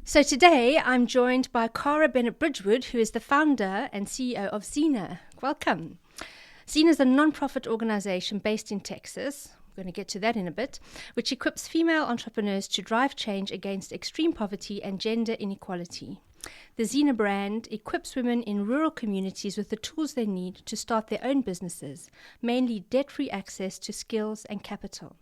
So today I'm joined by Caragh Bennet Bridgwood, who is the founder and CEO of ZENA. Welcome. ZENA is a non-profit organization based in Texas. We're going to get to that in a bit, which equips female entrepreneurs to drive change against extreme poverty and gender inequality. The ZENA brand equips women in rural communities with the tools they need to start their own businesses, mainly debt-free access to skills and capital.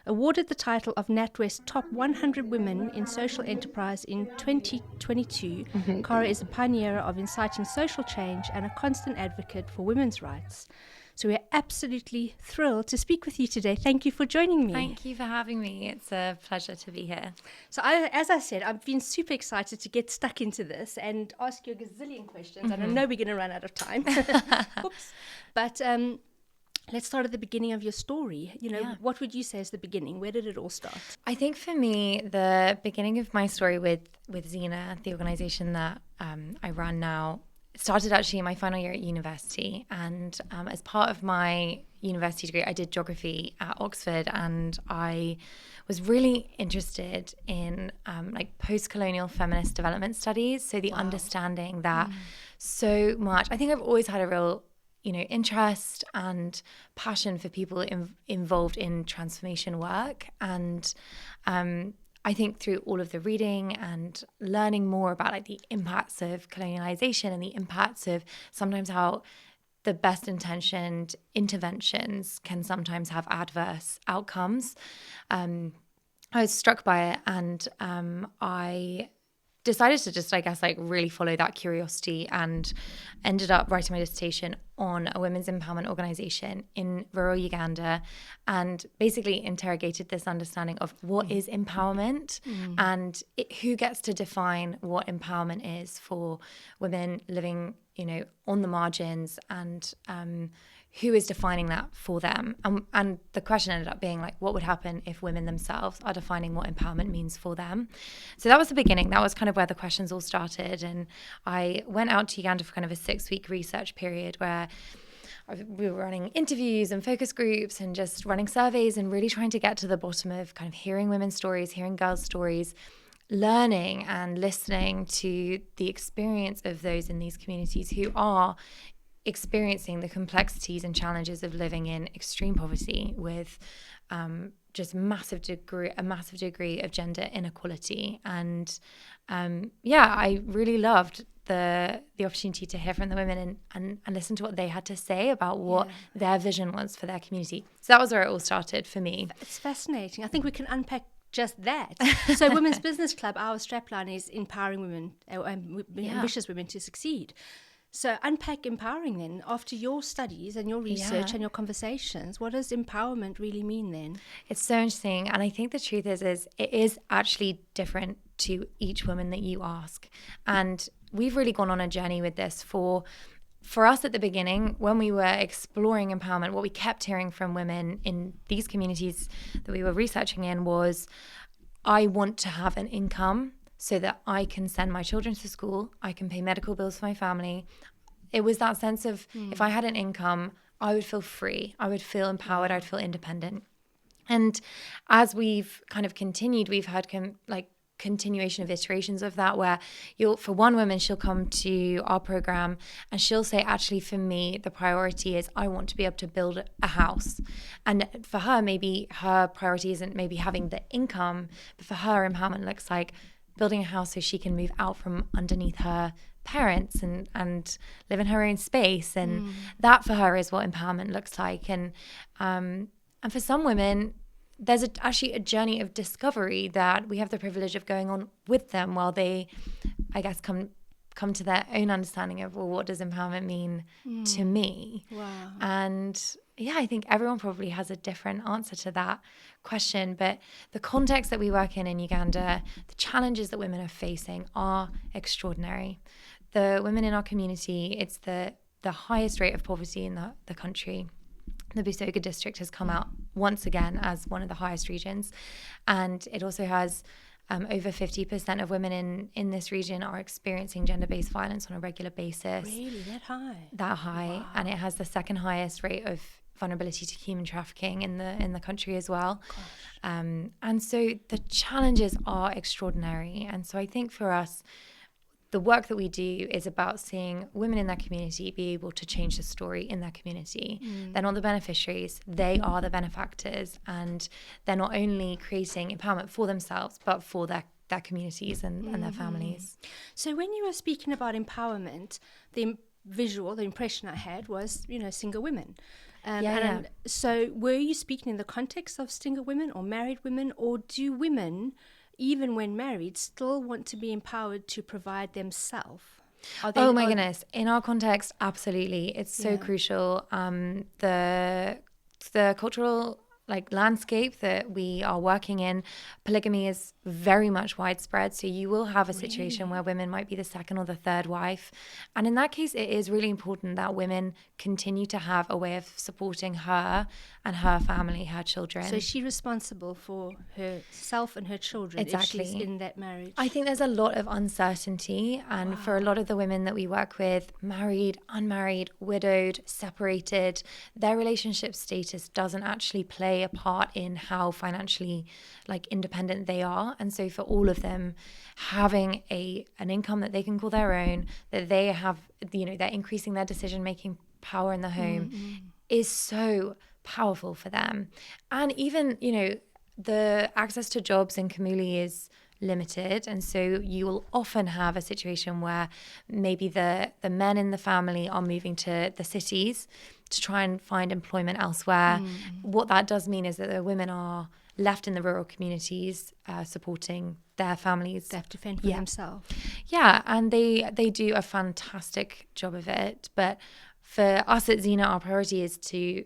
Awarded the title of NatWest's Top 100 Women in Social Enterprise in 2022, Caragh is a pioneer of inciting social change and a constant advocate for women's rights. So we're absolutely thrilled to speak with you today. Thank you for joining me. Thank you for having me. It's a pleasure to be here. So as I said, I've been super excited to get stuck into this and ask you a gazillion questions. And I know we're going to run out of time. Oops. But let's start at the beginning of your story. What would you say is the beginning? Where did it all start? I think for me, the beginning of my story with ZENA, the organization that I run now, started actually in my final year at university. And as part of my university degree, I did geography at Oxford, and I was really interested in post-colonial feminist development studies. So the understanding that so much, I think I've always had a real interest and passion for people involved in transformation work. And I think through all of the reading and learning more about the impacts of colonialization and the impacts of sometimes how the best intentioned interventions can sometimes have adverse outcomes, I was struck by it, and I decided to just, really follow that curiosity, and ended up writing my dissertation on a women's empowerment organization in rural Uganda, and basically interrogated this understanding of what is empowerment and who gets to define what empowerment is for women living, on the margins, and who is defining that for them. And the question ended up being what would happen if women themselves are defining what empowerment means for them? So that was the beginning. That was kind of where the questions all started. And I went out to Uganda for kind of a 6-week research period where we were running interviews and focus groups and just running surveys and really trying to get to the bottom of kind of hearing women's stories, hearing girls' stories, learning and listening to the experience of those in these communities who are experiencing the complexities and challenges of living in extreme poverty with just a massive degree of gender inequality. And I really loved the opportunity to hear from the women and listen to what they had to say about what their vision was for their community. So that was where it all started for me. It's fascinating. I think we can unpack just that. So Women's Business Club, our strapline is empowering women, ambitious women to succeed. So unpack empowering then. After your studies and your research and your conversations, what does empowerment really mean then? It's so interesting. And I think the truth is it is actually different to each woman that you ask. And we've really gone on a journey with this. For us at the beginning, when we were exploring empowerment, what we kept hearing from women in these communities that we were researching in was, I want to have an income so that I can send my children to school, I can pay medical bills for my family. It was that sense of if I had an income, I would feel free, I would feel empowered, I'd feel independent. And as we've kind of continued, we've had continuation of iterations of that, where for one woman, she'll come to our program and she'll say, actually, for me, the priority is I want to be able to build a house. And for her, maybe her priority isn't maybe having the income, but for her, empowerment looks like building a house so she can move out from underneath her parents and live in her own space. And that for her is what empowerment looks like. And for some women, there's actually a journey of discovery that we have the privilege of going on with them while they, I guess, come to their own understanding of, well, what does empowerment mean to me? Wow. And I think everyone probably has a different answer to that question. But the context that we work in Uganda, the challenges that women are facing are extraordinary. The women in our community, it's the highest rate of poverty in the country. The Busoga district has come out once again as one of the highest regions. And it also has over 50% of women in this region are experiencing gender-based violence on a regular basis. Really? That high? That high. Wow. And it has the second highest rate of vulnerability to human trafficking in the country as well. And so the challenges are extraordinary. And so I think for us, the work that we do is about seeing women in their community be able to change the story in their community. They're not the beneficiaries, they are the benefactors, and they're not only creating empowerment for themselves, but for their communities and their families. So when you were speaking about empowerment, the impression I had was, single women. So were you speaking in the context of single women or married women, or do women, even when married, still want to be empowered to provide themselves? Oh my goodness. In our context, absolutely. It's so crucial. The cultural landscape that we are working in, polygamy is very much widespread. So you will have a situation where women might be the second or the third wife. And in that case, it is really important that women continue to have a way of supporting her and her family, her children. So is she responsible for herself and her children if she's in that marriage? I think there's a lot of uncertainty. And for a lot of the women that we work with, married, unmarried, widowed, separated, their relationship status doesn't actually play a part in how financially independent they are. And so for all of them, having an income that they can call their own, that they have, they're increasing their decision-making power in the home is so powerful for them. And even, the access to jobs in Kamuli is limited. And so you will often have a situation where maybe the men in the family are moving to the cities to try and find employment elsewhere. What that does mean is that the women are left in the rural communities supporting their families. They have to fend for themselves. Yeah, and they do a fantastic job of it. But for us at ZENA, our priority is to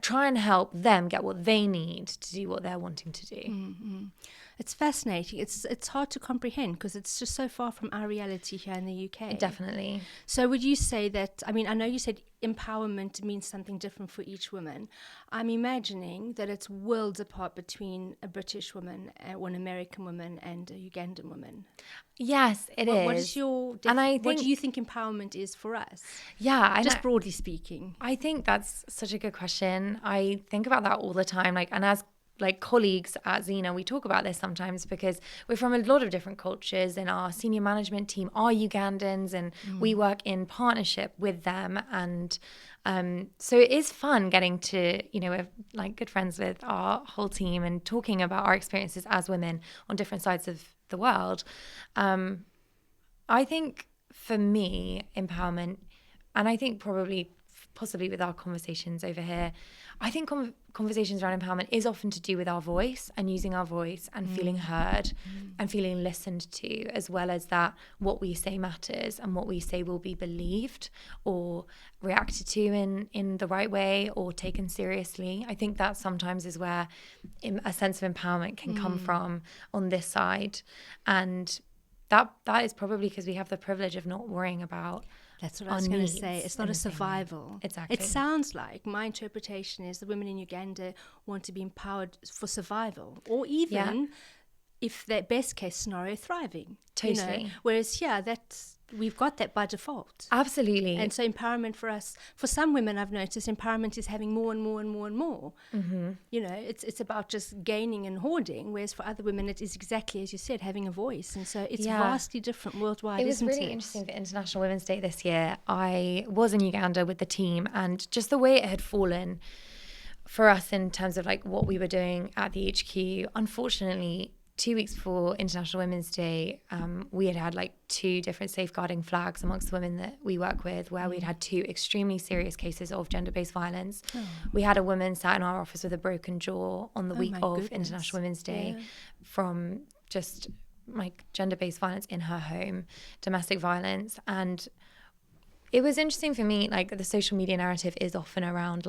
try and help them get what they need to do what they're wanting to do. It's fascinating. It's hard to comprehend because it's just so far from our reality here in the UK. Definitely. So would you say that, I know you said empowerment means something different for each woman. I'm imagining that it's worlds apart between a British woman, an American woman, and a Ugandan woman. Yes, it is. What is your what do you think empowerment is for us? Yeah, just broadly speaking. I think that's such a good question. I think about that all the time. And as colleagues at ZENA, we talk about this sometimes because we're from a lot of different cultures, and our senior management team are Ugandans, and we work in partnership with them. And so it is fun getting to, we're good friends with our whole team and talking about our experiences as women on different sides of the world. I think for me, empowerment, and I think possibly with our conversations over here, I think conversations around empowerment is often to do with our voice and using our voice and feeling heard and feeling listened to, as well as that what we say matters and what we say will be believed or reacted to in the right way or taken seriously. I think that sometimes is where a sense of empowerment can come from on this side. And that is probably because we have the privilege of not worrying about. That's what I was going to say. It's not a survival. Exactly. It sounds like, my interpretation is the women in Uganda want to be empowered for survival, or even, if their best case scenario, thriving. Totally. Whereas here, we've got that by default. Absolutely. And so empowerment for us, for some women I've noticed, empowerment is having more and more and more and more. It's about just gaining and hoarding, whereas for other women it is exactly as you said, having a voice. And so it's vastly different worldwide. It was really interesting for International Women's Day this year. I was in Uganda with the team, and just the way it had fallen for us in terms of what we were doing at the HQ, unfortunately 2 weeks before International Women's Day, we had 2 different safeguarding flags amongst the women that we work with, where we'd had 2 extremely serious cases of gender-based violence. We had a woman sat in our office with a broken jaw on the week of International Women's Day from just gender-based violence in her home, domestic violence. And it was interesting for me, the social media narrative is often around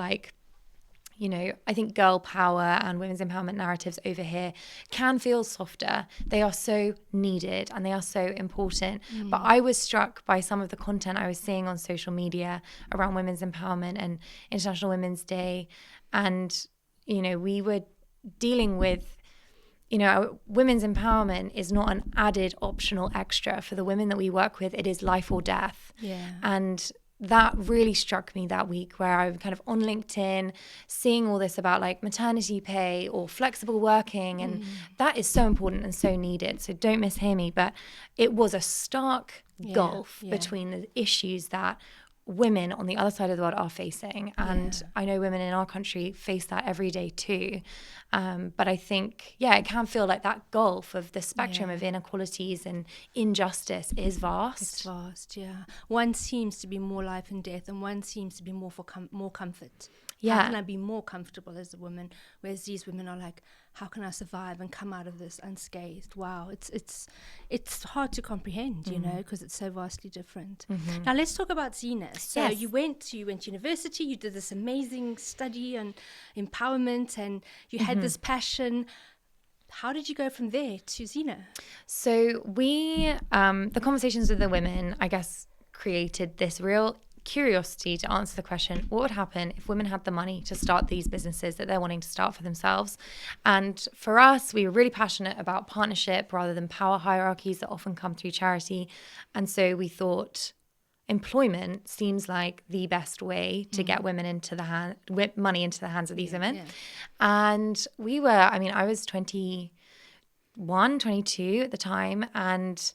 I think girl power and women's empowerment narratives over here can feel softer. They are so needed and they are so important. But I was struck by some of the content I was seeing on social media around women's empowerment and International Women's Day. And, we were dealing with, women's empowerment is not an added optional extra for the women that we work with. It is life or death. Yeah. And that really struck me that week, where I'm kind of on LinkedIn seeing all this about like maternity pay or flexible working. And that is so important and so needed. So don't mishear me, but it was a stark gulf between the issues that women on the other side of the world are facing. And I know women in our country face that every day too. But I think, it can feel like that gulf of the spectrum of inequalities and injustice is vast. It's vast, yeah. One seems to be more life and death, and one seems to be more for more comfort. Yeah. How can I be more comfortable as a woman? Whereas these women are like, how can I survive and come out of this unscathed? Wow, it's hard to comprehend, you know, because it's so vastly different. Now let's talk about ZENA. So you went to university, you did this amazing study on empowerment, and you had this passion. How did you go from there to ZENA? So we, the conversations with the women, I guess, created this real curiosity to answer the question, what would happen if women had the money to start these businesses that they're wanting to start for themselves? And for us, we were really passionate about partnership rather than power hierarchies that often come through charity. And so we thought employment seems like the best way to get women into money into the hands of these women. And we were, I was 21, 22 at the time. And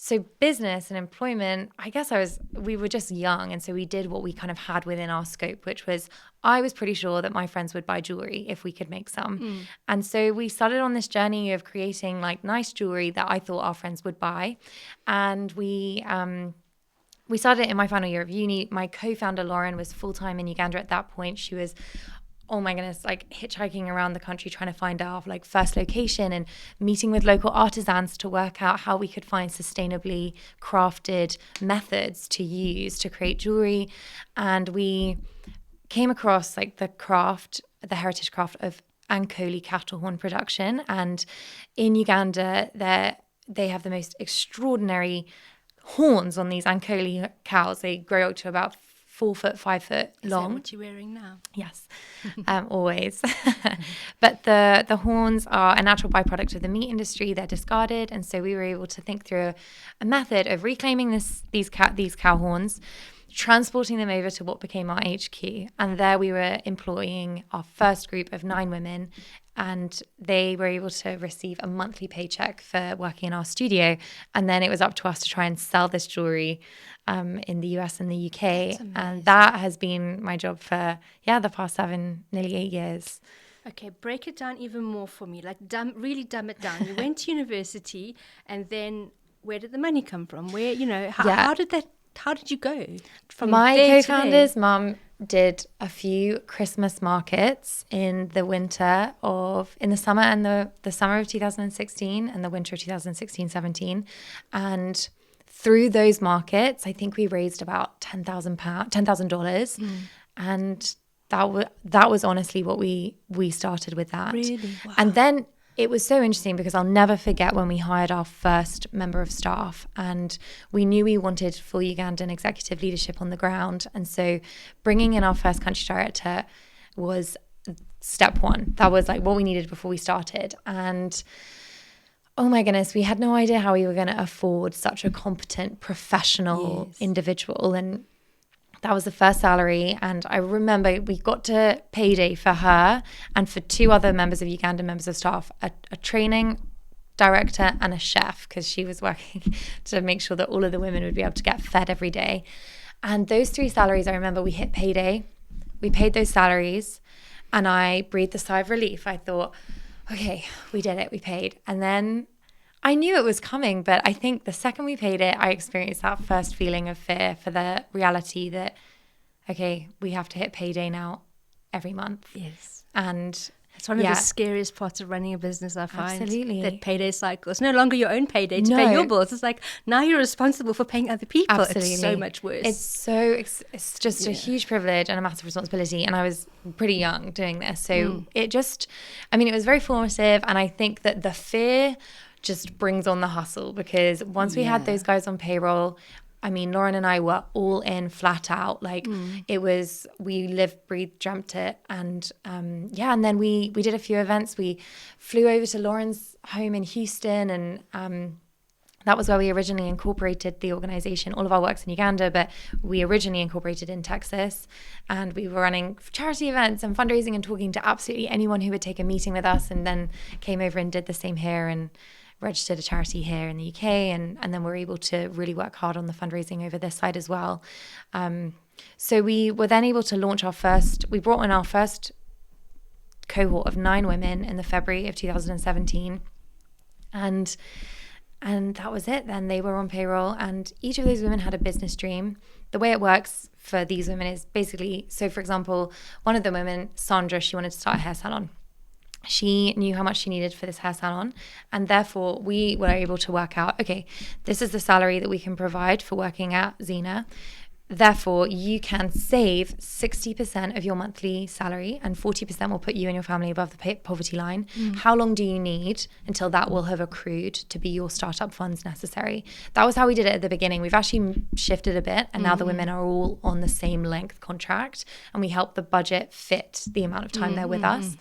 so business and employment, I guess we were just young. And so we did what we kind of had within our scope, which was, I was pretty sure that my friends would buy jewelry if we could make some. And so we started on this journey of creating like nice jewelry that I thought our friends would buy. And we started in my final year of uni. My co-founder, Lauren, was full-time in Uganda at that point. She was, oh my goodness, like hitchhiking around the country trying to find our like first location and meeting with local artisans to work out how we could find sustainably crafted methods to use to create jewelry. And we came across like the heritage craft of Ankoli cattle horn production. And in Uganda, they have the most extraordinary horns on these Ankoli cows. They grow up to about 4 foot, 5 foot long. Is that what you're wearing now? Yes, always. But the horns are a natural byproduct of the meat industry. They're discarded, and so we were able to think through a method of reclaiming these cow horns, transporting them over to what became our HQ, and there we were employing our first group of 9 women, and they were able to receive a monthly paycheck for working in our studio. And then it was up to us to try and sell this jewelry in the US and the UK. And that has been my job for, the past 7, nearly 8 years. Okay, break it down even more for me. Like, really dumb it down. You went to university, and then where did the money come from? Where, how did you go from my there co-founder's mum did a few Christmas markets in the summer and the summer of 2016 and the winter of 2016-17. And through those markets, I think we raised about $10,000. And that was honestly what we started with that. Really? Wow. And then it was so interesting because I'll never forget when we hired our first member of staff, and we knew we wanted full Ugandan executive leadership on the ground. And so bringing in our first country director was step one. That was like what we needed before we started. And oh my goodness, we had no idea how we were going to afford such a competent professional individual. And that was the first salary. And I remember we got to payday for her and for 2 other members of Ugandan members of staff, a training director and a chef, because she was working to make sure that all of the women would be able to get fed every day. And those 3 salaries, I remember we hit payday. We paid those salaries and I breathed a sigh of relief. I thought, okay, we did it. We paid. And then I knew it was coming, but I think the second we paid it, I experienced that first feeling of fear for the reality that, okay, we have to hit payday now every month. Yes. And it's one of the scariest parts of running a business, I find. Absolutely. That payday cycle. It's no longer your own payday to pay your bills. It's like, now you're responsible for paying other people. Absolutely. It's so much worse. It's just a huge privilege and a massive responsibility. And I was pretty young doing this. So it just, it was very formative. And I think that the fear just brings on the hustle, because once we had those guys on payroll, Lauren and I were all in flat out. Like it was, we lived, breathed, dreamt it. And and then we did a few events. We flew over to Lauren's home in Houston and That was where we originally incorporated the organization. All of our work's in Uganda, but we originally incorporated in Texas. And we were running charity events and fundraising and talking to absolutely anyone who would take a meeting with us, and then came over and did the same here and registered a charity here in the UK. And then we're able to really work hard on the fundraising over this side as well. So we were then able to launch we brought in our first cohort of 9 women in the February of 2017. And that was it. Then they were on payroll, and each of those women had a business dream. The way it works for these women is basically, so for example, one of the women, Sandra, she wanted to start a hair salon. She knew how much she needed for this hair salon, and therefore we were able to work out, okay, this is the salary that we can provide for working at ZENA. Therefore, you can save 60% of your monthly salary, and 40% will put you and your family above the poverty line. How long do you need until that will have accrued to be your startup funds necessary? That was how we did it at the beginning. We've actually shifted a bit, and now the women are all on the same length contract, and we help the budget fit the amount of time they're with us.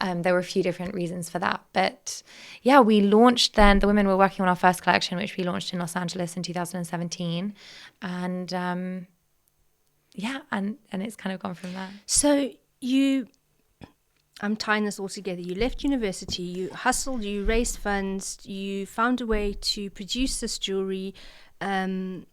There were a few different reasons for that. But yeah, we launched then, the women were working on our first collection, which we launched in Los Angeles in 2017. And it's kind of gone from there. So I'm tying this all together. You left university, you hustled, you raised funds, you found a way to produce this jewelry, and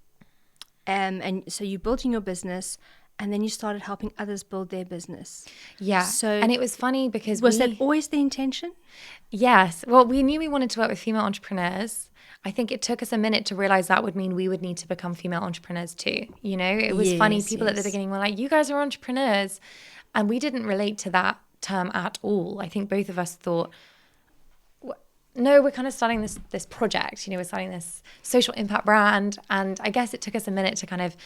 so you're building your business, and then you started helping others build their business. Yeah. And it was funny because was that always the intention? Yes. Well, we knew we wanted to work with female entrepreneurs. I think it took us a minute to realize that would mean we would need to become female entrepreneurs too. You know, it was funny. People at the beginning were like, you guys are entrepreneurs. And we didn't relate to that term at all. I think both of us thought, no, we're kind of starting this project, you know, we're starting this social impact brand. And I guess it took us a minute to kind of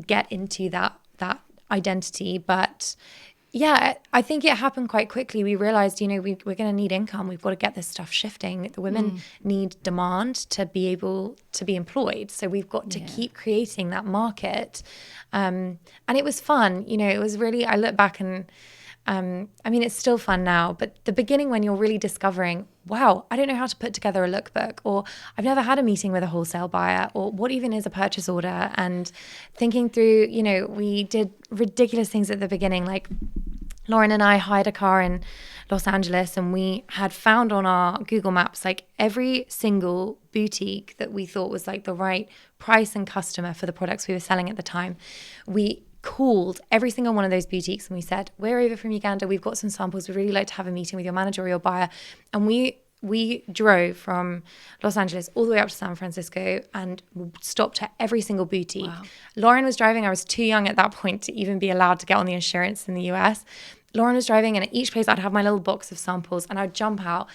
get into that identity. But yeah, I think it happened quite quickly. We realized, you know, we're going to need income. We've got to get this stuff shifting. The women need demand to be able to be employed. So we've got to keep creating that market. And it was fun. You know, it was really, I look back and, I mean, it's still fun now, but the beginning when you're really discovering, wow, I don't know how to put together a lookbook, or I've never had a meeting with a wholesale buyer, or what even is a purchase order, and thinking through, you know, we did ridiculous things at the beginning. Like Lauren and I hired a car in Los Angeles, and we had found on our Google Maps, like every single boutique that we thought was like the right price and customer for the products we were selling at the time. We called every single one of those boutiques and we said, we're over from Uganda, we've got some samples, we'd really like to have a meeting with your manager or your buyer. And we drove from Los Angeles all the way up to San Francisco and stopped at every single boutique. Wow. Lauren was driving. I was too young at that point to even be allowed to get on the insurance in the US. Lauren was driving, and at each place I'd have my little box of samples, and I'd jump out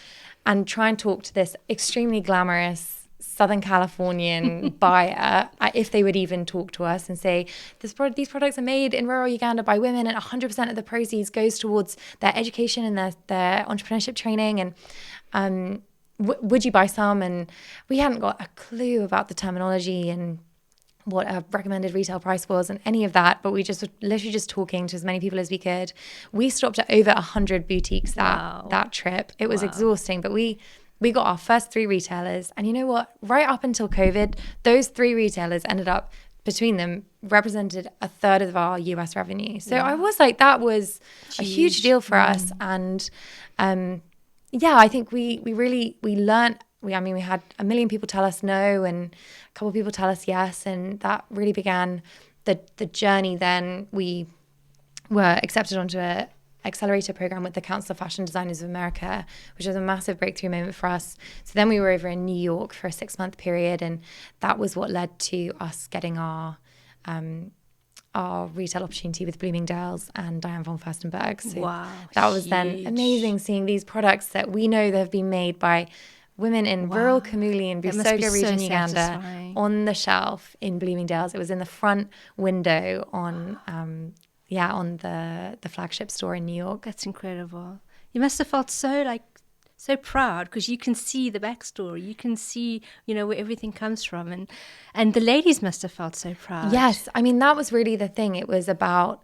and try and talk to this extremely glamorous Southern Californian buyer, if they would even talk to us, and say, these products are made in rural Uganda by women, and 100% of the proceeds goes towards their education and their entrepreneurship training. And would you buy some? And we hadn't got a clue about the terminology and what a recommended retail price was and any of that, but we just were literally just talking to as many people as we could. We stopped at over 100 boutiques that trip. It was exhausting, but we got our first 3 retailers. And you know what? Right up until COVID, those 3 retailers ended up, between them, represented a third of our US revenue. So I was like, that was a huge deal for us. And I think we learned. We had a million people tell us no, and a couple of people tell us yes. And that really began the journey. Then we were accepted onto a accelerator program with the Council of Fashion Designers of America, which was a massive breakthrough moment for us. So then we were over in New York for a 6-month period, and that was what led to us getting our retail opportunity with Bloomingdale's and Diane von Furstenberg. So that was then amazing, seeing these products that we know that have been made by women in rural Kamuli in Busoga region, Uganda, on the shelf in Bloomingdale's. It was in the front window on the flagship store in New York. That's incredible. You must have felt so proud, because you can see the backstory. You can see, you know, where everything comes from. And the ladies must have felt so proud. Yes. I mean, that was really the thing. It was about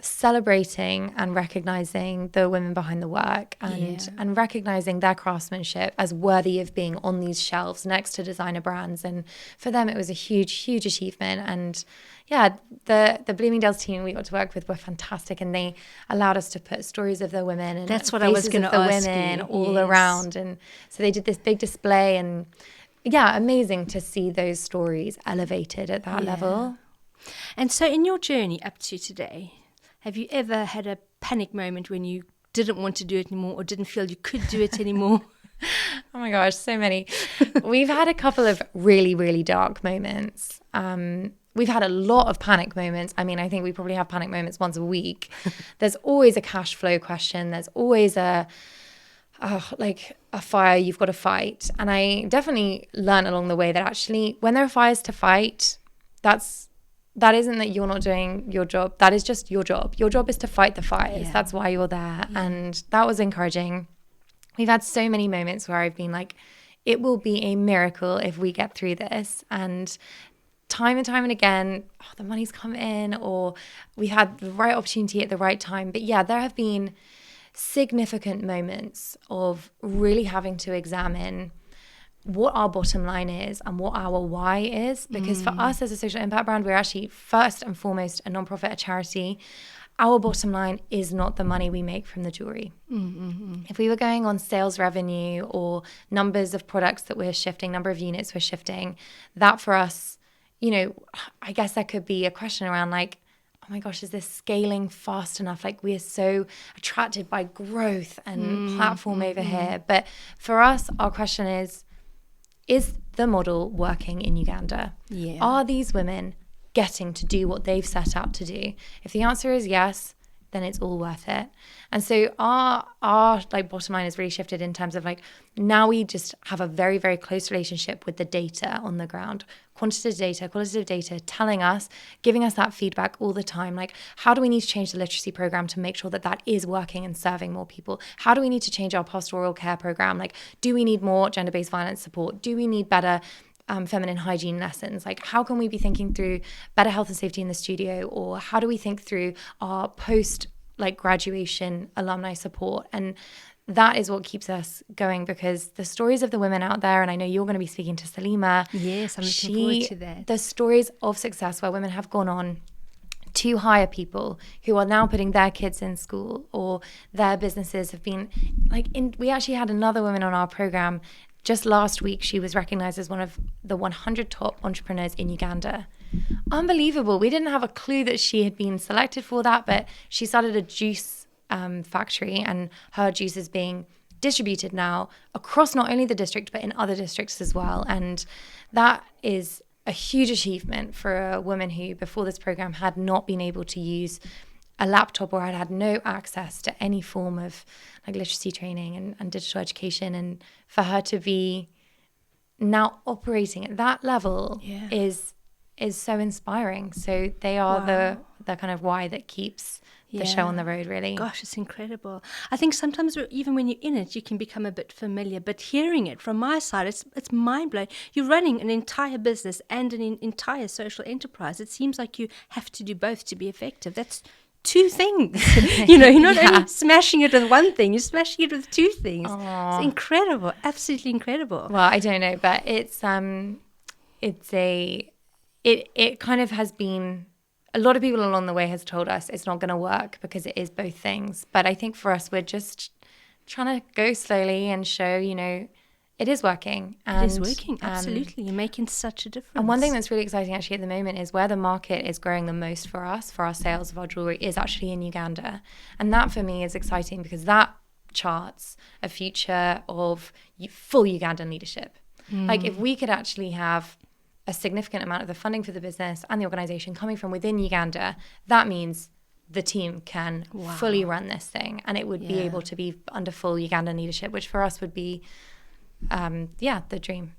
celebrating and recognizing the women behind the work and recognizing their craftsmanship as worthy of being on these shelves next to designer brands. And for them, it was a huge achievement. And yeah, the Bloomingdale's team we got to work with were fantastic, and they allowed us to put stories of the women and that's what I was going to ask women you. all around. And so they did this big display, and yeah, amazing to see those stories elevated at that level. And so in your journey up to today, have you ever had a panic moment when you didn't want to do it anymore or didn't feel you could do it anymore? Oh my gosh, so many. We've had a couple of really dark moments. We've had a lot of panic moments. I mean, I think we probably have panic moments once a week. There's always a cash flow question. There's always a fire you've got to fight. And I definitely learned along the way that actually when there are fires to fight, that isn't that you're not doing your job. That is just your job. Your job is to fight the fires. Yeah. That's why you're there. Yeah. And that was encouraging. We've had so many moments where I've been like, it will be a miracle if we get through this. And time and again, the money's come in, or we had the right opportunity at the right time. But yeah, there have been significant moments of really having to examine what our bottom line is and what our why is. Because for us as a social impact brand, we're actually first and foremost a nonprofit, a charity. Our bottom line is not the money we make from the jewelry. If we were going on sales revenue or numbers of products that we're shifting, number of units we're shifting, that for us, you know, I guess there could be a question around like, oh my gosh, is this scaling fast enough? Like we are so attracted by growth and platform over here. But for us, our question is the model working in Uganda? Yeah. Are these women getting to do what they've set out to do? If the answer is yes, then it's all worth it. And so our like bottom line has really shifted in terms of like, now we just have a very close relationship with the data on the ground, qualitative data telling us, giving us that feedback all the time. Like, how do we need to change the literacy program to make sure that that is working and serving more people? How do we need to change our pastoral care program? Like, do we need more gender-based violence support? Do we need better feminine hygiene lessons? Like, how can we be thinking through better health and safety in the studio? Or how do we think through our post like graduation alumni support? And that is what keeps us going, because the stories of the women out there, and I know you're going to be speaking to Salima. Yes, I'm looking forward to that. The stories of success where women have gone on to hire people who are now putting their kids in school, or their businesses have been like, we actually had another woman on our program just last week. She was recognized as one of the 100 top entrepreneurs in Uganda. Unbelievable. We didn't have a clue that she had been selected for that, but she started a juice factory, and her juice is being distributed now across not only the district but in other districts as well. And that is a huge achievement for a woman who before this program had not been able to use a laptop or had no access to any form of like literacy training and digital education. And for her to be now operating at that level is so inspiring. So they are the kind of why that keeps the show on the road, really. Gosh, it's incredible. I think sometimes even when you're in it, you can become a bit familiar, but hearing it from my side, it's mind-blowing. You're running an entire business and an entire social enterprise. It seems like you have to do both to be effective. That's two things. You're not only smashing it with one thing, you're smashing it with two things. Aww. It's incredible, absolutely incredible. Well, I don't know, but it kind of has been, a lot of people along the way has told us it's not going to work because it is both things. But I think for us, we're just trying to go slowly and show, it is working. It is working, absolutely. You're making such a difference. And one thing that's really exciting actually at the moment is where the market is growing the most for us, for our sales of our jewelry, is actually in Uganda. And that for me is exciting because that charts a future of full Ugandan leadership. Like if we could actually have a significant amount of the funding for the business and the organization coming from within Uganda, that means the team can fully run this thing, and it would be able to be under full Ugandan leadership, which for us would be, the dream.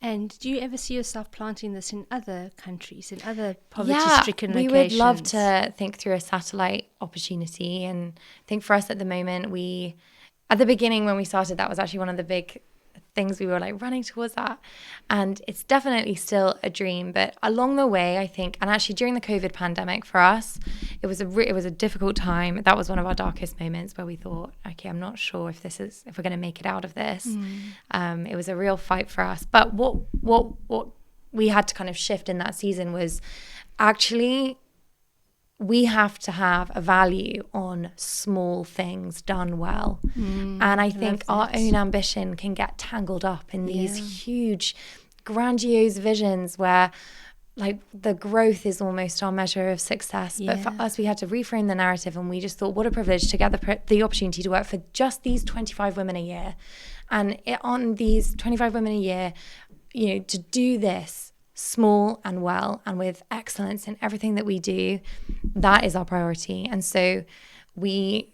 And do you ever see yourself planting this in other countries, in other poverty-stricken locations? We would love to think through a satellite opportunity, and I think for us at the moment, at the beginning when we started, that was actually one of the big things we were like running towards that. And it's definitely still a dream. But along the way, I think, and actually during the COVID pandemic for us, it was a difficult time. That was one of our darkest moments where we thought, okay, I'm not sure if we're going to make it out of this. It was a real fight for us. But what we had to kind of shift in that season was actually we have to have a value on small things done well. And I think our own ambition can get tangled up in these huge, grandiose visions where like the growth is almost our measure of success. But for us, we had to reframe the narrative, and we just thought, what a privilege to get the opportunity to work for just these 25 women a year. And on these 25 women a year, to do this small and well and with excellence in everything that we do, that is our priority. And so we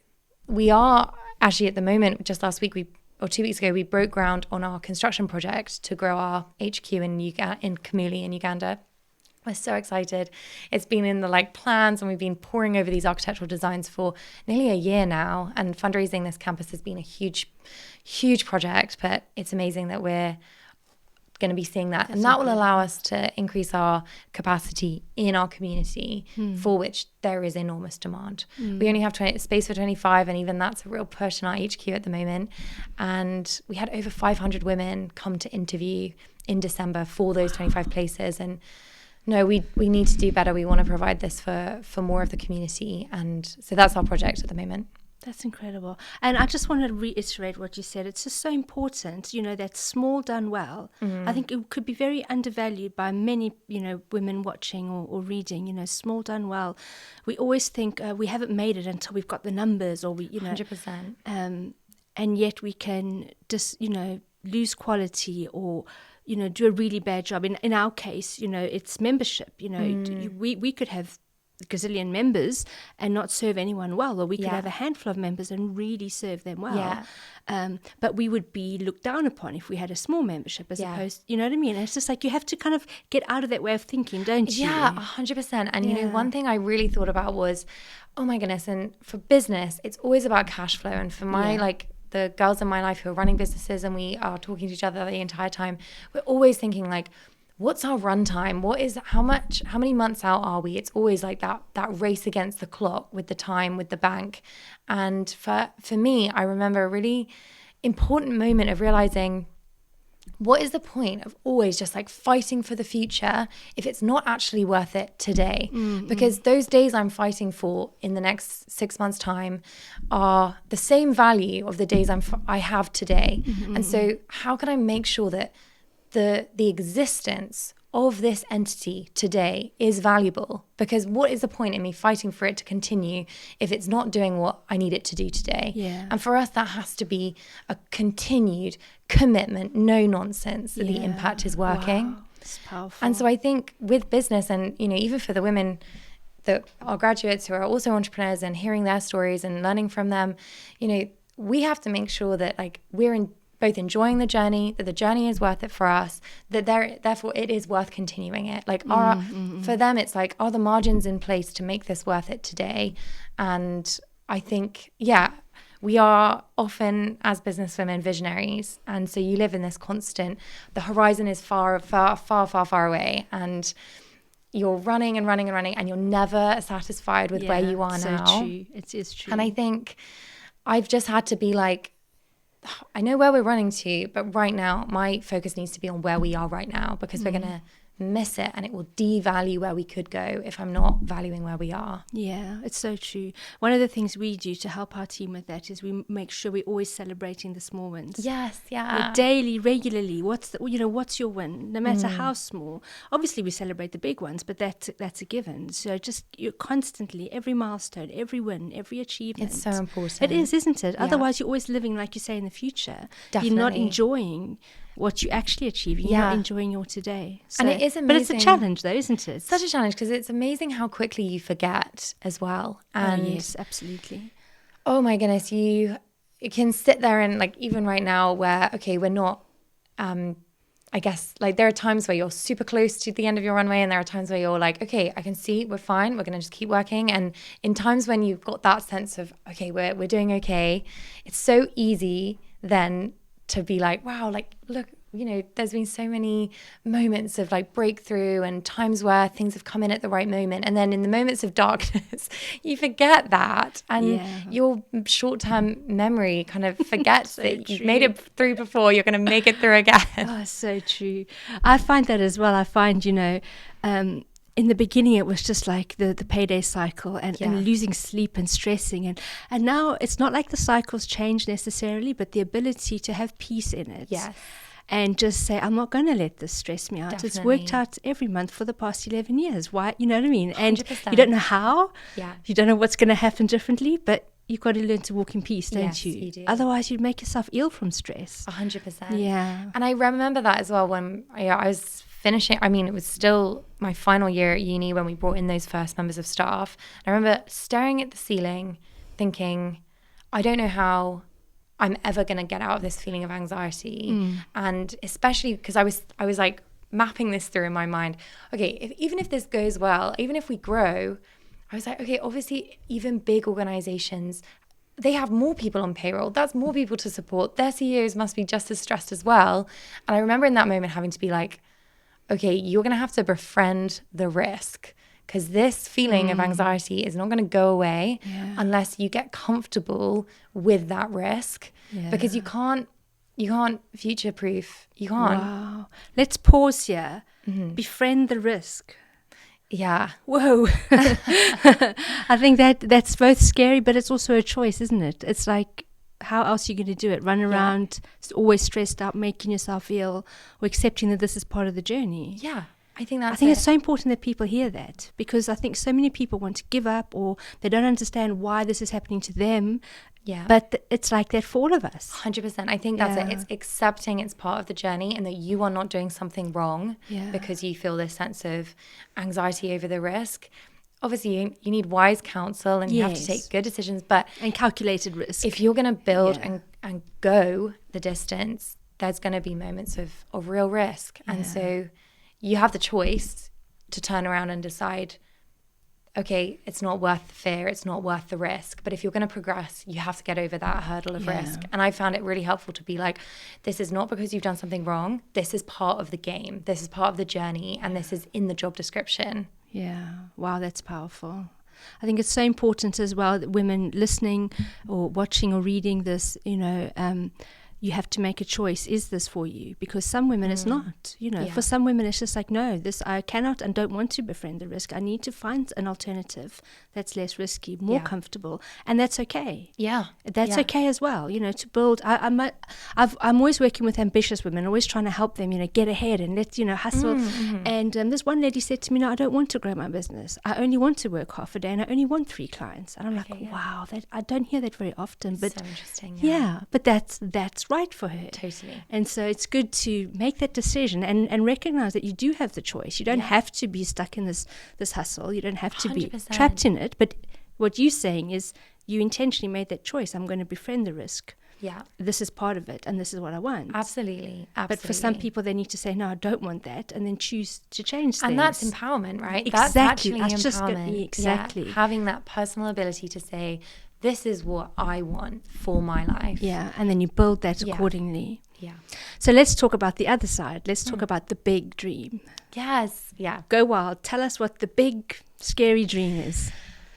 are actually at the moment, just last week, 2 weeks ago, we broke ground on our construction project to grow our HQ in Kamuli in Uganda. We're so excited. It's been in the plans, and we've been poring over these architectural designs for nearly a year now. And fundraising this campus has been a huge, huge project, but it's amazing that we're going to be seeing that. And that will allow us to increase our capacity in our community, for which there is enormous demand. We only have space for 25, and even that's a real push in our HQ at the moment. And we had over 500 women come to interview in December for those 25 places. And no, we need to do better. We want to provide this for more of the community. And so that's our project at the moment. That's incredible. And I just want to reiterate what you said. It's just so important, that small done well. I think it could be very undervalued by many, women watching or reading, small done well. We always think we haven't made it until we've got the numbers, or 100%. And yet we can just, lose quality or, do a really bad job. In our case, it's membership. We could have gazillion members and not serve anyone well, or we could have a handful of members and really serve them well. But we would be looked down upon if we had a small membership as opposed, you know what I mean? And it's just like you have to kind of get out of that way of thinking, don't you? Yeah, 100%. And one thing I really thought about was, oh my goodness, and for business, it's always about cash flow. And for my the girls in my life who are running businesses and we are talking to each other the entire time, we're always thinking what's our runtime? How many months out are we? It's always like that race against the clock with the time, with the bank. And for me, I remember a really important moment of realizing, what is the point of always just fighting for the future if it's not actually worth it today? Because those days I'm fighting for in the next 6 months' time are the same value of the days I have today. And so how can I make sure that the existence of this entity today is valuable? Because what is the point in me fighting for it to continue if it's not doing what I need it to do today? And for us, that has to be a continued commitment, no nonsense, that the impact is working. Wow. It's powerful. And so I think with business, and even for the women that are graduates who are also entrepreneurs, and hearing their stories and learning from them, we have to make sure that we're both enjoying the journey, that the journey is worth it for us, that therefore it is worth continuing it. For them, it's are the margins in place to make this worth it today? And I think, we are often, as businesswomen, visionaries. And so you live in this constant, the horizon is far, far, far, far, far away. And you're running and running and running, and you're never satisfied with where you are now. So true. It is true. And I think I've just had to be I know where we're running to, but right now my focus needs to be on where we are right now, because we're going to miss it, and it will devalue where we could go if I'm not valuing where we are. Yeah, it's so true. One of the things we do to help our team with that is we make sure we're always celebrating the small wins. Yes, yeah. We're daily, regularly. What's your win? No matter how small. Obviously, we celebrate the big ones, but that's a given. So just you're constantly, every milestone, every win, every achievement. It's so important. It is, isn't it? Yeah. Otherwise, you're always living, like you say, in the future. Definitely. You're not enjoying what you actually achieve. You're not enjoying your today. So, and it is amazing. But it's a challenge, though, isn't it? Such a challenge, because it's amazing how quickly you forget as well. And yes, absolutely. Oh my goodness, you can sit there and even right now where, okay, we're not, I guess there are times where you're super close to the end of your runway, and there are times where you're okay, I can see we're fine. We're going to just keep working. And in times when you've got that sense of, okay, we're doing okay, it's so easy then to be like, wow, like, look, you know, there's been so many moments of like breakthrough and times where things have come in at the right moment. And then in the moments of darkness, you forget that. And your short-term memory kind of forgets So that true. you've made it through before, you're going to make it through again. Oh, so true. I find that as well. I find, you know, in the beginning, it was just like the payday cycle and losing sleep and stressing. And now it's not like the cycles change necessarily, but the ability to have peace in it. Yes. And just say, I'm not going to let this stress me out. Definitely. It's worked out every month for the past 11 years. Why? You know what I mean? And 100%. you don't know how. Yeah. You don't know what's going to happen differently, but you've got to learn to walk in peace, don't Yes, you? you do. Otherwise, you'd make yourself ill from stress. 100%. Yeah. And I remember that as well when I was finishing. I mean, it was still my final year at uni when we brought in those first members of staff. And I remember staring at the ceiling thinking, I don't know how I'm ever going to get out of this feeling of anxiety. And especially because I was like mapping this through in my mind. Okay, even if this goes well, even if we grow, I was like, okay, obviously even big organizations, they have more people on payroll. That's more people to support. Their CEOs must be just as stressed as well. And I remember in that moment having to be like, okay, you're going to have to befriend the risk, because this feeling of anxiety is not going to go away unless you get comfortable with that risk, because you can't future proof. You can't. Wow. Let's pause here. Befriend the risk. Yeah. Whoa. I think that's both scary, but it's also a choice, isn't it? It's like, how else are you going to do it? Run around, always stressed out, making yourself ill, or accepting that this is part of the journey. Yeah. I think it's so important that people hear that, because I think so many people want to give up, or they don't understand why this is happening to them. Yeah. But it's like that for all of us. 100%. I think that's it. It's accepting it's part of the journey and that you are not doing something wrong because you feel this sense of anxiety over the risk. Obviously, you need wise counsel and you have to take good decisions. And calculated risk. If you're going to build and go the distance, there's going to be moments of real risk. And so you have the choice to turn around and decide, okay, it's not worth the fear, it's not worth the risk. But if you're going to progress, you have to get over that hurdle of risk. And I found it really helpful to be like, this is not because you've done something wrong. This is part of the game. This is part of the journey. And this is in the job description. Yeah. Wow, that's powerful. I think it's so important as well that women listening or watching or reading this, you know, you have to make a choice. Is this for you? Because some women it's not, you know. For some women it's just like, no, this I cannot and don't want to befriend the risk. I need to find an alternative that's less risky, more comfortable, and that's okay. That's okay as well, you know, to build. I'm always working with ambitious women, always trying to help them, you know, get ahead and let's, you know, hustle. And this one lady said to me, no, I don't want to grow my business. I only want to work half a day and I only want 3 clients. And I'm like, wow, that I don't hear that very often. But so interesting. But that's right for her. Totally. And so it's good to make that decision and recognize that you do have the choice. You don't have to be stuck in this hustle. You don't have to 100%. Be trapped in it. But what you're saying is you intentionally made that choice. I'm going to befriend the risk. Yeah. This is part of it and this is what I want. Absolutely. But for some people, they need to say, no, I don't want that, and then choose to change things. And that's empowerment, right? Exactly. That's actually empowerment. Just exactly. Yeah. Having that personal ability to say, this is what I want for my life. Yeah, and then you build that accordingly. Yeah. So let's talk about the other side. Let's talk about the big dream. Yes. Yeah. Go wild. Tell us what the big, scary dream is.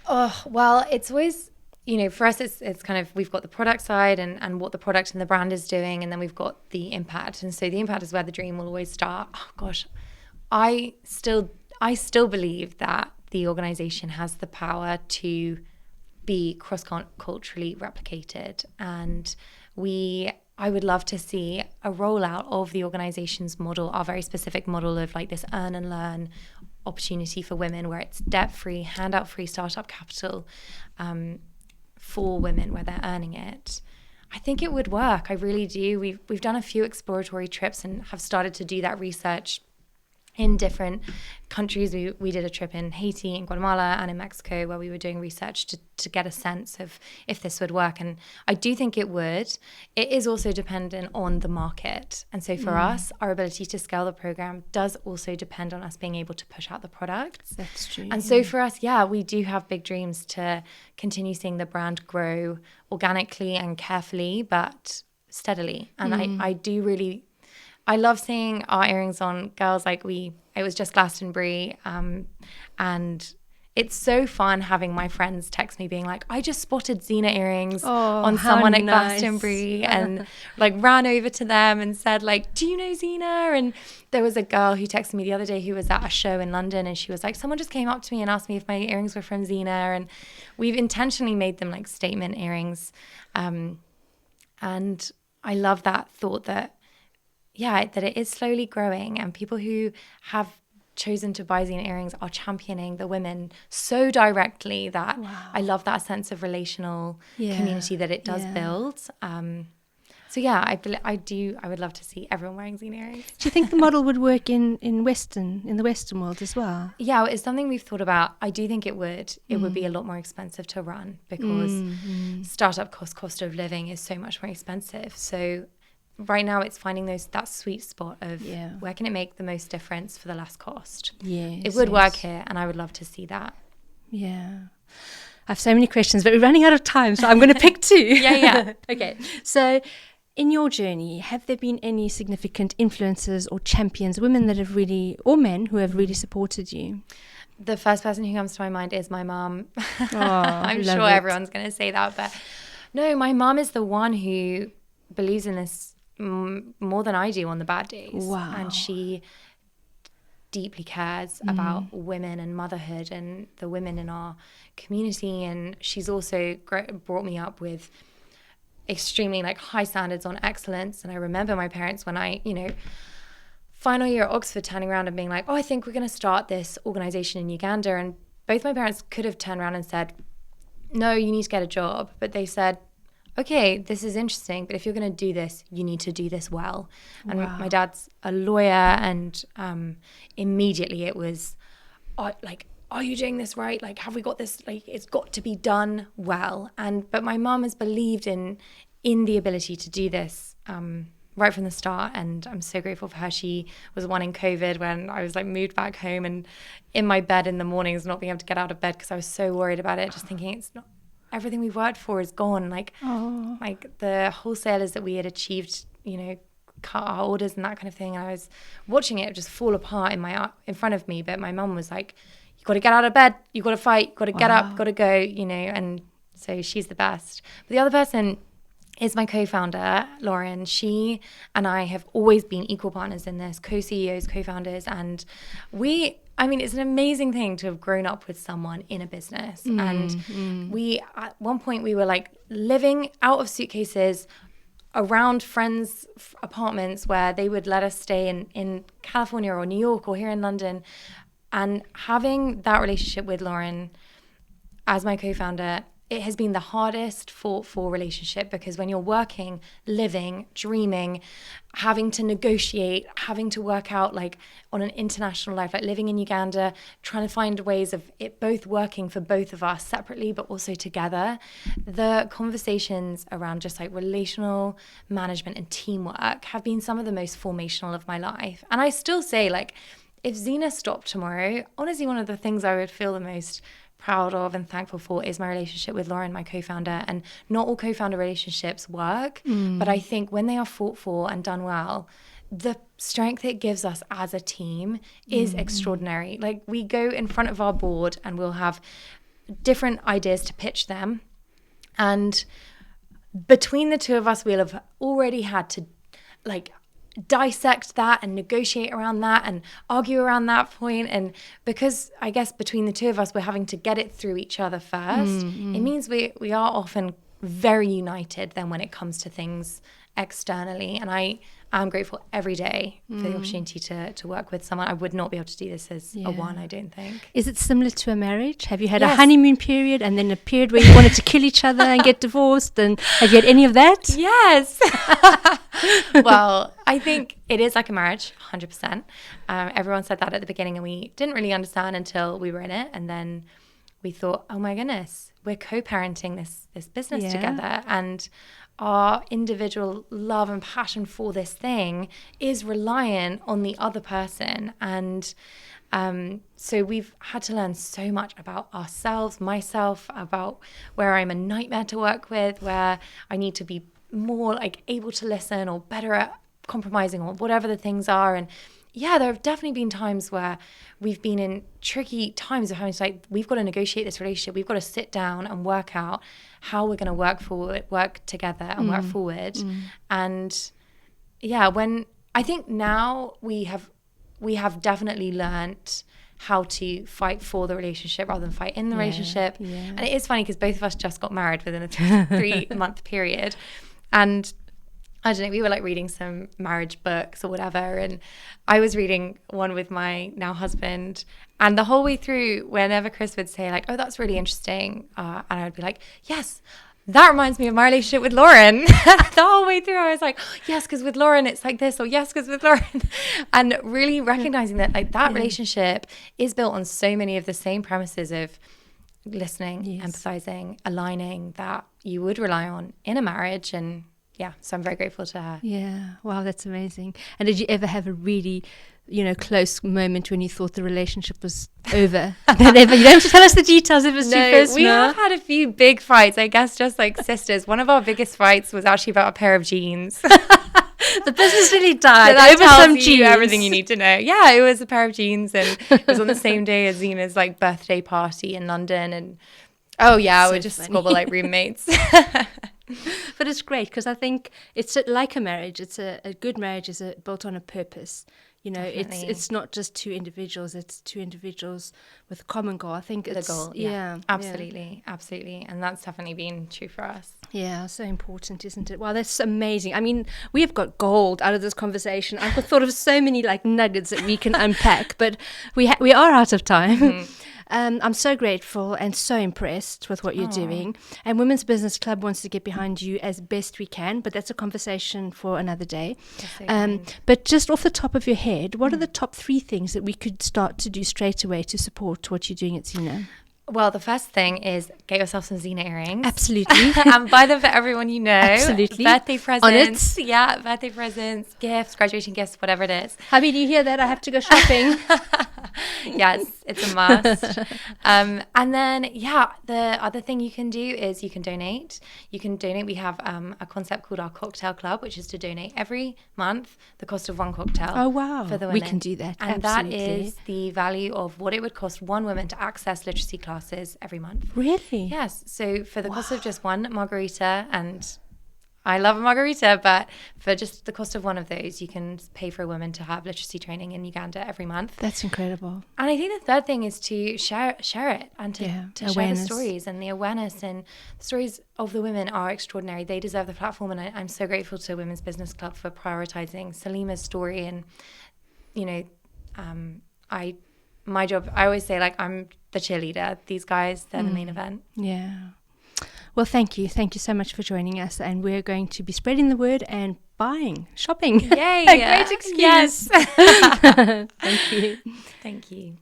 Oh, well, it's always, you know, for us, it's kind of, we've got the product side and what the product and the brand is doing, and then we've got the impact. And so the impact is where the dream will always start. Oh, gosh. I still believe that the organization has the power to be cross-culturally replicated, and I would love to see a rollout of the organization's model, our very specific model of like this earn and learn opportunity for women, where it's debt-free, handout-free startup capital for women where they're earning it. I think it would work. I really do. We've done a few exploratory trips and have started to do that research in different countries. We did a trip in Haiti, in Guatemala, and in Mexico, where we were doing research to get a sense of if this would work. And I do think it would. It is also dependent on the market. And so for us, our ability to scale the program does also depend on us being able to push out the products. That's true. And so for us, we do have big dreams to continue seeing the brand grow organically and carefully, but steadily. And I love seeing our earrings on girls. Like it was just Glastonbury, and it's so fun having my friends text me being like, I just spotted ZENA earrings on someone at Glastonbury, and like ran over to them and said like, do you know ZENA? And there was a girl who texted me the other day who was at a show in London, and she was like, someone just came up to me and asked me if my earrings were from ZENA. And we've intentionally made them like statement earrings. And I love that thought that it is slowly growing, and people who have chosen to buy ZENA earrings are championing the women so directly that I love that sense of relational community that it does build. So I would love to see everyone wearing ZENA earrings. Do you think the model would work in the Western world as well? Yeah, it's something we've thought about. I do think it would. It would be a lot more expensive to run because startup cost of living is so much more expensive. So right now it's finding that sweet spot of where can it make the most difference for the less cost. It would work here, and I would love to see that. I have so many questions, but we're running out of time, so I'm going to pick two. Okay, so in your journey, have there been any significant influencers or champions, women that have really, or men who have really supported you? The first person who comes to my mind is my mom. I'm sure everyone's going to say that, but no, my mom is the one who believes in this more than I do on the bad days. And she deeply cares about women and motherhood and the women in our community. And she's also brought me up with extremely like high standards on excellence. And I remember my parents when I, final year at Oxford, turning around and being like, I think we're going to start this organization in Uganda. And both my parents could have turned around and said, no, you need to get a job. But they said, okay, this is interesting, but if you're going to do this, you need to do this well. And my dad's a lawyer, and immediately it was like, are you doing this right? Like, have we got this? Like, it's got to be done well. But my mum has believed in the ability to do this right from the start, and I'm so grateful for her. She was one in COVID when I was like moved back home and in my bed in the mornings, not being able to get out of bed because I was so worried about it, just thinking it's not. Everything we've worked for is gone. Like the wholesalers that we had achieved, cut our orders and that kind of thing. And I was watching it just fall apart in front of me. But my mum was like, "You got to get out of bed. You got to fight. You got to get up. Got to go." And so she's the best. But the other person is my co-founder, Lauren. She and I have always been equal partners in this, co-CEOs, co-founders, and it's an amazing thing to have grown up with someone in a business. We, at one point, we were like living out of suitcases around friends' apartments where they would let us stay in California or New York or here in London. And having that relationship with Lauren as my co-founder, it has been the hardest fought for relationship, because when you're working, living, dreaming, having to negotiate, having to work out like on an international life, like living in Uganda, trying to find ways of it both working for both of us separately, but also together. The conversations around just like relational management and teamwork have been some of the most formational of my life. And I still say, like, if ZENA stopped tomorrow, honestly, one of the things I would feel the most proud of and thankful for is my relationship with Lauren, my co-founder. And not all co-founder relationships work, but I think when they are fought for and done well, the strength it gives us as a team is extraordinary. Like, we go in front of our board and we'll have different ideas to pitch them, and between the two of us, we'll have already had to like dissect that and negotiate around that and argue around that point. And because I guess between the two of us, we're having to get it through each other first, it means we are often very united then when it comes to things externally. And I am grateful every day for the opportunity to work with someone. I would not be able to do this as a one, I don't think. Is it similar to a marriage? Have you had a honeymoon period and then a period where you wanted to kill each other and get divorced? And have you had any of that? Yes. Well, I think it is like a marriage, 100%. Everyone said that at the beginning, and we didn't really understand until we were in it. And then we thought, oh my goodness, we're co-parenting this business together. And our individual love and passion for this thing is reliant on the other person. And so we've had to learn so much about ourselves, myself, about where I'm a nightmare to work with, where I need to be more like able to listen or better at compromising or whatever the things are. And yeah, there have definitely been times where we've been in tricky times of having to like, we've got to negotiate this relationship. We've got to sit down and work out how we're going to work together and work forward. And yeah, when I think now we have definitely learnt how to fight for the relationship rather than fight in the relationship. Yeah. And it is funny because both of us just got married within a 3-month period. And I don't know, we were like reading some marriage books or whatever. And I was reading one with my now husband. And the whole way through, whenever Chris would say like, oh, that's really interesting. And I would be like, yes, that reminds me of my relationship with Lauren. The whole way through, I was like, yes, because with Lauren, it's like this, or yes, because with Lauren. And really recognizing that like that relationship is built on so many of the same premises of listening, empathizing, aligning that you would rely on in a marriage. And yeah, so I'm very grateful to her. Yeah, wow, that's amazing. And did you ever have a really, close moment when you thought the relationship was over? You don't have to tell us the details if it's too personal. We have had a few big fights, I guess, just like sisters. One of our biggest fights was actually about a pair of jeans. The business really died so over some jeans. Everything you need to know. Yeah, it was a pair of jeans, and it was on the same day as ZENA's like birthday party in London. And oh yeah, so we just squabble like roommates. But it's great because I think it's like a marriage. It's a good marriage is built on a purpose. Definitely. It's not just two individuals. It's two individuals with a common goal. I think it's the goal. Yeah, absolutely, absolutely, and that's definitely been true for us. Yeah, so important, isn't it? Wow, that's amazing. I mean, we have got gold out of this conversation. I've thought of so many like nuggets that we can unpack, but we are out of time. Mm-hmm. I'm so grateful and so impressed with what you're doing. And Women's Business Club wants to get behind you as best we can, but that's a conversation for another day. But just off the top of your head, what are the top 3 things that we could start to do straight away to support what you're doing at ZENA? Well, the first thing is get yourself some ZENA earrings. Absolutely. And buy them for everyone you know. Absolutely. Birthday presents. Yeah, birthday presents, gifts, graduation gifts, whatever it is. Hubby, do you hear that? I have to go shopping. Yeah, it's a must. And then, yeah, the other thing you can do is you can donate. You can donate. We have a concept called our cocktail club, which is to donate every month the cost of one cocktail. Oh, wow. For the women. We can do that. And absolutely. That is the value of what it would cost one woman to access literacy classes every month. Really? Yes. So for the cost of just one margarita, and I love a margarita, but for just the cost of one of those, you can pay for a woman to have literacy training in Uganda every month. That's incredible. And I think the third thing is to share it and to share the stories and the awareness. And the stories of the women are extraordinary. They deserve the platform. And I'm so grateful to Women's Business Club for prioritizing Salima's story. And, my job, I always say, like, I'm the cheerleader. These guys, they're the main event. Yeah. Well, thank you. Thank you so much for joining us. And we're going to be spreading the word and shopping. Yay. A great excuse. Yes. Thank you. Thank you.